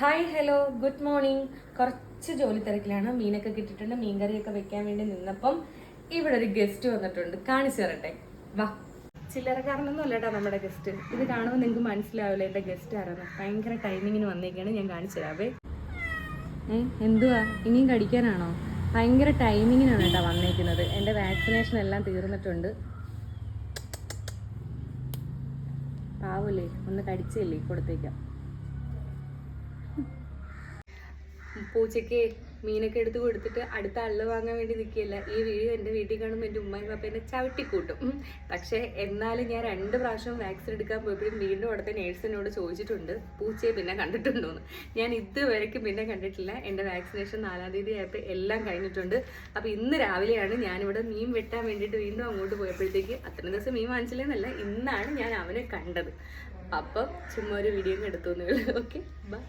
Hi hello good morning. കുറച്ച് ജോലി തിരക്കിലാണ്. മീനൊക്കെ കിട്ടിയിട്ടുണ്ട്. മീൻകറിയൊക്കെ വെക്കാൻ വേണ്ടി നിന്നപ്പം ഇവിടെ ഒരു ഗസ്റ്റ് വന്നിട്ടുണ്ട്. കാണിച്ചു തരട്ടെ, വാ. ചില്ലറക്കാരനൊന്നും അല്ല കേട്ടോ നമ്മുടെ ഗസ്റ്റ്. ഇത് കാണുമ്പോൾ നിങ്ങൾക്ക് മനസ്സിലാവില്ല എൻ്റെ ഗസ്റ്റ് ആരാണ്. ഭയങ്കര ടൈമിങ്ങിന് വന്നേക്കാണ്. ഞാൻ കാണിച്ചു തരാവേ. എന്തുവാ ഇനിയും കടിക്കാനാണോ? ഭയങ്കര ടൈമിങ്ങിനാണ് കേട്ടോ വന്നേക്കുന്നത്. എൻ്റെ വാക്സിനേഷൻ എല്ലാം തീർന്നിട്ടുണ്ട്. പാവല്ലേ, ഒന്ന് കടിച്ചല്ലേ, കൊടുത്തേക്കാം. പൂച്ചയ്ക്ക് മീനൊക്കെ എടുത്ത് കൊടുത്തിട്ട് അടുത്ത അള്ള വാങ്ങാൻ വേണ്ടി നിൽക്കുകയല്ല. ഈ വീഡിയോ എൻ്റെ വീട്ടിൽ കാണുമ്പോൾ എൻ്റെ ഉമ്മായും പാപ്പേനെ ചവിട്ടിക്കൂട്ടും. പക്ഷേ എന്നാലും ഞാൻ 2 പ്രാവശ്യം വാക്സിൻ എടുക്കാൻ പോയപ്പോഴും വീണ്ടും അവിടുത്തെ നേഴ്സിനോട് ചോദിച്ചിട്ടുണ്ട് പൂച്ചയെ പിന്നെ കണ്ടിട്ടുണ്ടോയെന്ന്. ഞാൻ ഇതുവരെയ്ക്കും പിന്നെ കണ്ടിട്ടില്ല. എൻ്റെ വാക്സിനേഷൻ 4-ാം തീയതി ആയപ്പോൾ എല്ലാം കഴിഞ്ഞിട്ടുണ്ട്. അപ്പോൾ ഇന്ന് രാവിലെയാണ് ഞാനിവിടെ മീൻ വെട്ടാൻ വേണ്ടിയിട്ട് വീണ്ടും അങ്ങോട്ട് പോയപ്പോഴത്തേക്ക്, അത്രയും ദിവസം മീൻ വാങ്ങിച്ചില്ലെന്നല്ല, ഇന്നാണ് ഞാൻ അവനെ കണ്ടത്. അപ്പം ചുമ്മാ ഒരു വീഡിയോ എടുത്തോന്നേ ഉള്ളൂ. Okay, by.